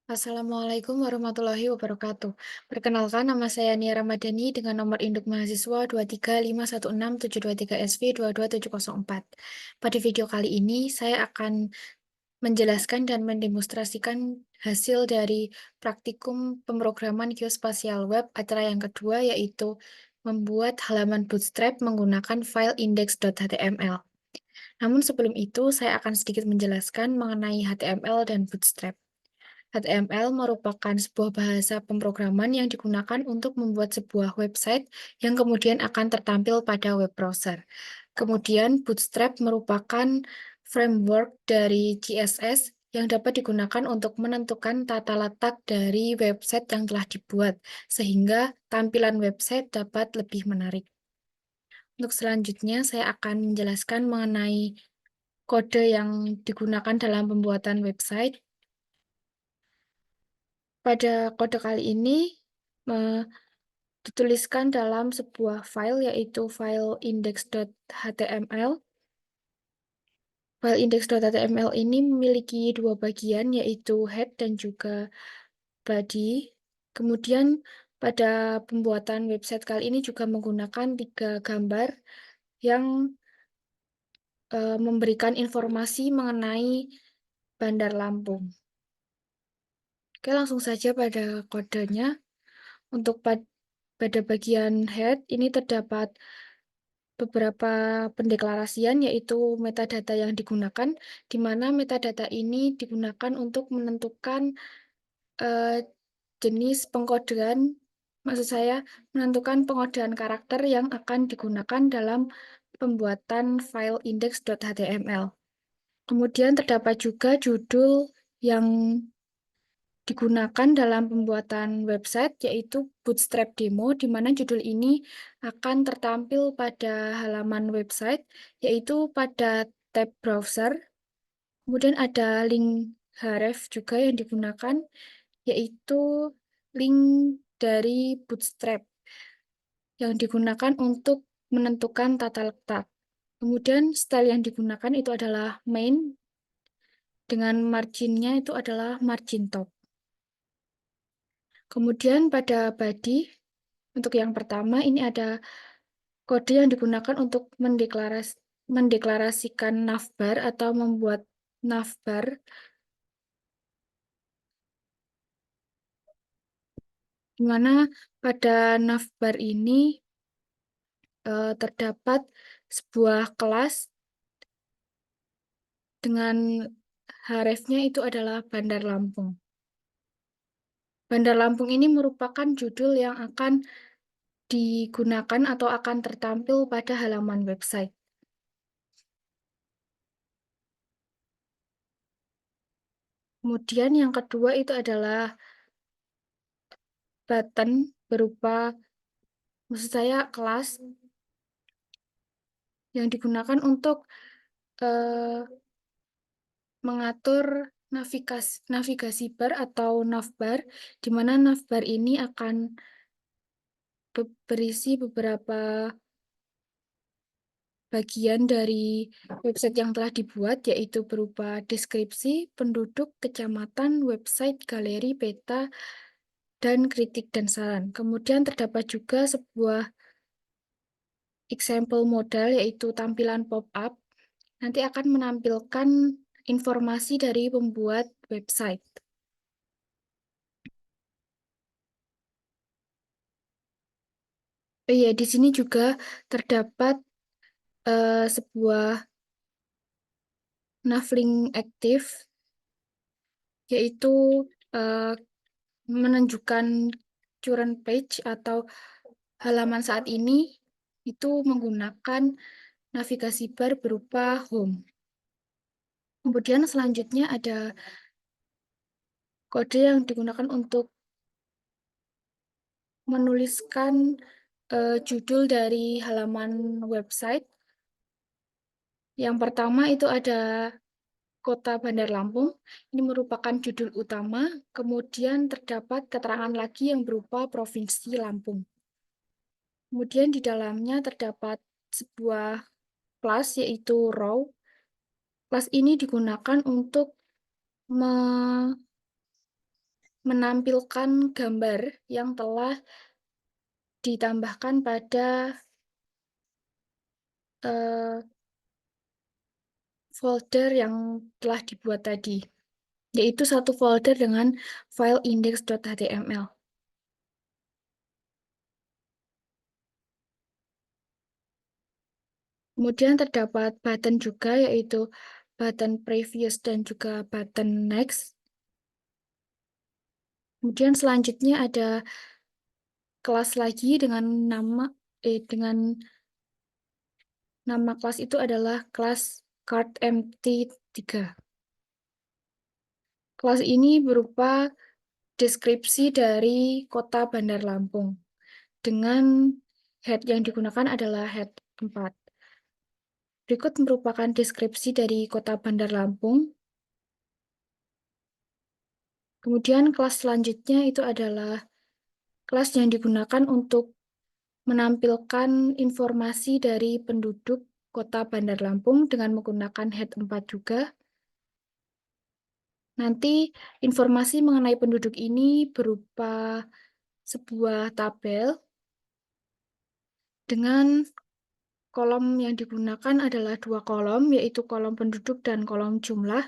Assalamualaikum warahmatullahi wabarakatuh. Perkenalkan, nama saya Nia Ramadhani dengan nomor induk mahasiswa 235167237SV22704. Pada video kali ini, saya akan menjelaskan dan mendemonstrasikan hasil dari praktikum pemrograman geospasial web acara yang kedua, yaitu membuat halaman Bootstrap menggunakan file index.html. Namun sebelum itu, saya akan sedikit menjelaskan mengenai HTML dan Bootstrap. HTML merupakan sebuah bahasa pemrograman yang digunakan untuk membuat sebuah website yang kemudian akan tertampil pada web browser. Kemudian, Bootstrap merupakan framework dari CSS yang dapat digunakan untuk menentukan tata letak dari website yang telah dibuat, sehingga tampilan website dapat lebih menarik. Untuk selanjutnya, saya akan menjelaskan mengenai kode yang digunakan dalam pembuatan website. Pada kode kali ini dituliskan dalam sebuah file, yaitu file index.html. File index.html ini memiliki dua bagian, yaitu head dan juga body. Kemudian pada pembuatan website kali ini juga menggunakan tiga gambar yang memberikan informasi mengenai Bandar Lampung. Oke, langsung saja pada kodenya. Untuk pada bagian head ini terdapat beberapa pendeklarasian, yaitu metadata yang digunakan, di mana metadata ini digunakan untuk menentukan eh, jenis pengkodean, maksud saya menentukan pengodean karakter yang akan digunakan dalam pembuatan file index.html. Kemudian terdapat juga judul yang digunakan dalam pembuatan website, yaitu Bootstrap Demo, di mana judul ini akan tertampil pada halaman website, yaitu pada tab browser. Kemudian ada link href juga yang digunakan, yaitu link dari Bootstrap yang digunakan untuk menentukan tata letak. Kemudian style yang digunakan itu adalah main, dengan marginnya itu adalah margin top. Kemudian pada body, untuk yang pertama ini ada kode yang digunakan untuk mendeklarasikan navbar atau membuat navbar, di mana pada navbar ini terdapat sebuah kelas dengan hrefnya itu adalah Bandar Lampung. Bandar Lampung ini merupakan judul yang akan digunakan atau akan tertampil pada halaman website. Kemudian yang kedua itu adalah button berupa, maksud saya kelas yang digunakan untuk eh, mengatur navigasi bar atau navbar, di mana navbar ini akan berisi beberapa bagian dari website yang telah dibuat, yaitu berupa deskripsi, penduduk, kecamatan, website, galeri, peta, dan kritik dan saran. Kemudian terdapat juga sebuah example modal, yaitu tampilan pop-up, nanti akan menampilkan informasi dari pembuat website. Oh iya, di sini juga terdapat sebuah navlink aktif, yaitu eh, menunjukkan current page atau halaman saat ini itu menggunakan navigasi bar berupa home. Kemudian selanjutnya ada kode yang digunakan untuk menuliskan judul dari halaman website. Yang pertama itu ada Kota Bandar Lampung. Ini merupakan judul utama. Kemudian terdapat keterangan lagi yang berupa Provinsi Lampung. Kemudian di dalamnya terdapat sebuah kelas, yaitu row. Kelas ini digunakan untuk menampilkan gambar yang telah ditambahkan pada eh, folder yang telah dibuat tadi, yaitu satu folder dengan file index.html. Kemudian terdapat button juga, yaitu button previous dan juga button next. Kemudian selanjutnya ada kelas lagi dengan nama kelas itu adalah kelas cardempty3. Kelas ini berupa deskripsi dari kota Bandar Lampung dengan head yang digunakan adalah head 4. Berikut merupakan deskripsi dari kota Bandar Lampung. Kemudian kelas selanjutnya itu adalah kelas yang digunakan untuk menampilkan informasi dari penduduk kota Bandar Lampung dengan menggunakan head 4 juga. Nanti informasi mengenai penduduk ini berupa sebuah tabel dengan kolom yang digunakan adalah dua kolom, yaitu kolom penduduk dan kolom jumlah.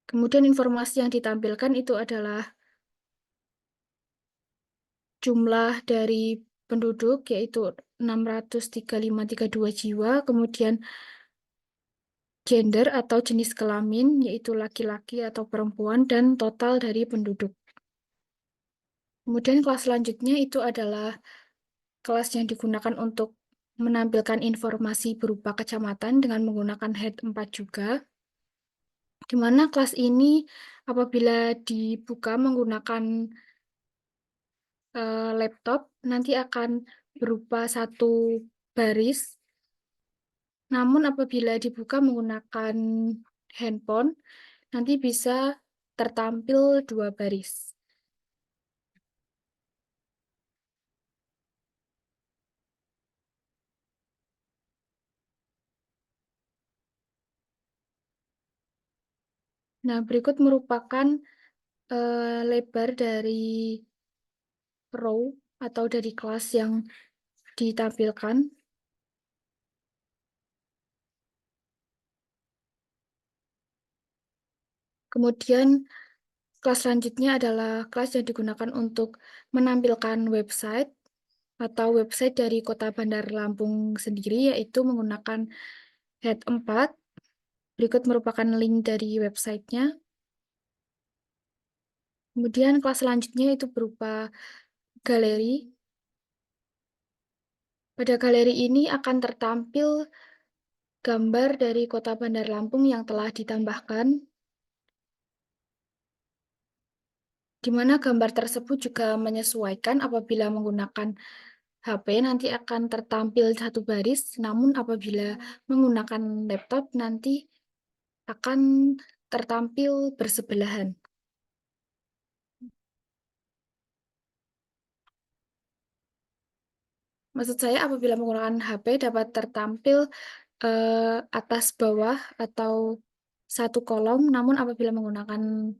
Kemudian informasi yang ditampilkan itu adalah jumlah dari penduduk, yaitu 635.032 jiwa, kemudian gender atau jenis kelamin, yaitu laki-laki atau perempuan, dan total dari penduduk. Kemudian kelas selanjutnya itu adalah kelas yang digunakan untuk menampilkan informasi berupa kecamatan dengan menggunakan head 4 juga, di mana kelas ini apabila dibuka menggunakan laptop, nanti akan berupa satu baris. Namun apabila dibuka menggunakan handphone, nanti bisa tertampil dua baris. Nah, berikut merupakan lebar dari row atau dari kelas yang ditampilkan. Kemudian kelas selanjutnya adalah kelas yang digunakan untuk menampilkan website atau website dari Kota Bandar Lampung sendiri, yaitu menggunakan head 4. Berikut merupakan link dari websitenya. Kemudian kelas selanjutnya itu berupa galeri. Pada galeri ini akan tertampil gambar dari Kota Bandar Lampung yang telah ditambahkan, di mana gambar tersebut juga menyesuaikan apabila menggunakan HP nanti akan tertampil satu baris, namun apabila menggunakan laptop nanti akan tertampil bersebelahan. Maksud saya apabila menggunakan HP dapat tertampil atas bawah atau satu kolom, namun apabila menggunakan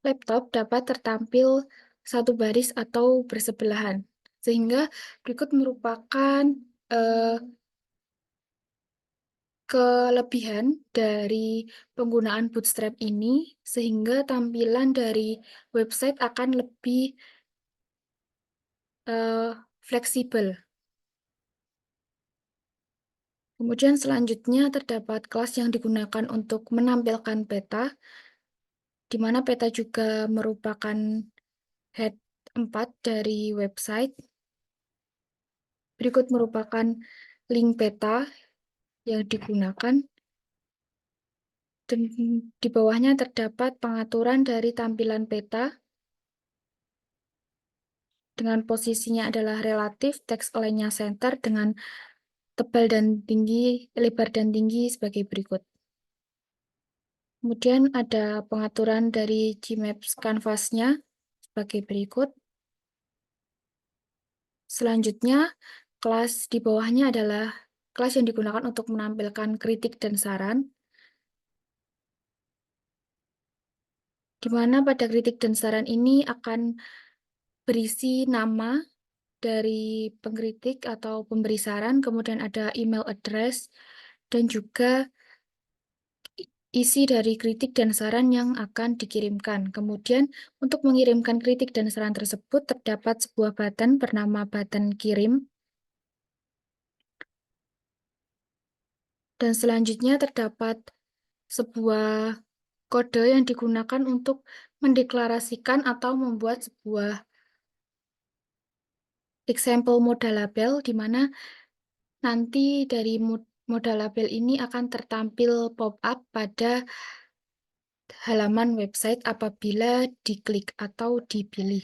laptop dapat tertampil satu baris atau bersebelahan. Sehingga berikut merupakan eh, kelebihan dari penggunaan Bootstrap ini, sehingga tampilan dari website akan lebih fleksibel. Kemudian selanjutnya terdapat kelas yang digunakan untuk menampilkan peta, di mana peta juga merupakan head 4 dari website. Berikut merupakan link peta yang digunakan. Dan di bawahnya terdapat pengaturan dari tampilan peta dengan posisinya adalah relatif, text align-nya center dengan tebal dan tinggi, lebar dan tinggi sebagai berikut. Kemudian ada pengaturan dari Gmaps Canvas-nya sebagai berikut. Selanjutnya, kelas di bawahnya adalah kelas yang digunakan untuk menampilkan kritik dan saran. di mana pada kritik dan saran ini akan berisi nama dari pengkritik atau pemberi saran, kemudian ada email address, dan juga isi dari kritik dan saran yang akan dikirimkan. Kemudian, untuk mengirimkan kritik dan saran tersebut, terdapat sebuah button bernama button kirim, dan selanjutnya terdapat sebuah kode yang digunakan untuk mendeklarasikan atau membuat sebuah example modal label, di mana nanti dari modal label ini akan tertampil pop-up pada halaman website apabila diklik atau dipilih.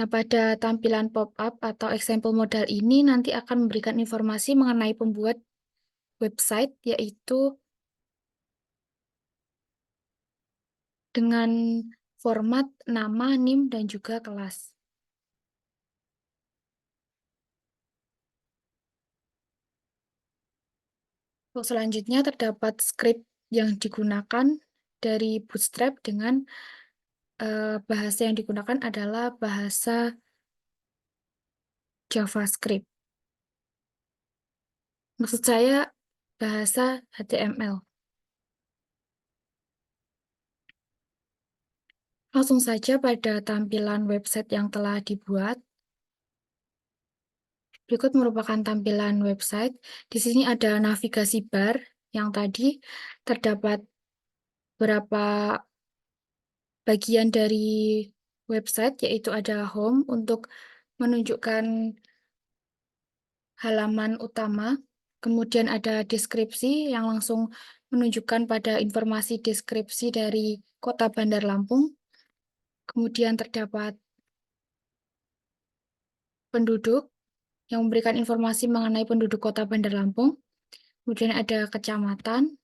Nah, pada tampilan pop-up atau example modal ini nanti akan memberikan informasi mengenai pembuat website, yaitu dengan format nama, NIM, dan juga kelas. Untuk selanjutnya terdapat script yang digunakan dari Bootstrap dengan bahasa yang digunakan adalah bahasa JavaScript. Maksud saya bahasa HTML. Langsung saja pada tampilan website yang telah dibuat. Berikut merupakan tampilan website. Di sini ada navigasi bar yang tadi terdapat beberapa bagian dari website, yaitu ada home untuk menunjukkan halaman utama, kemudian ada deskripsi yang langsung menunjukkan pada informasi deskripsi dari Kota Bandar Lampung, kemudian terdapat penduduk yang memberikan informasi mengenai penduduk Kota Bandar Lampung, kemudian ada kecamatan,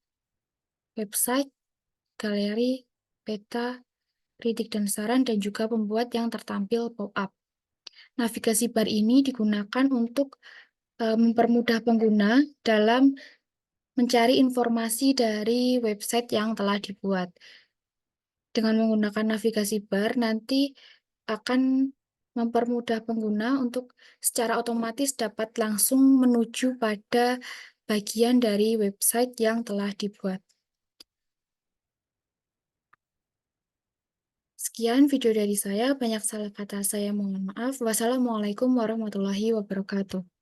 website, galeri, peta, kritik dan saran, dan juga pembuat yang tertampil pop-up. Navigasi bar ini digunakan untuk mempermudah pengguna dalam mencari informasi dari website yang telah dibuat. Dengan menggunakan navigasi bar, nanti akan mempermudah pengguna untuk secara otomatis dapat langsung menuju pada bagian dari website yang telah dibuat. Sekian video dari saya, banyak salah kata saya mohon maaf. Wassalamualaikum warahmatullahi wabarakatuh.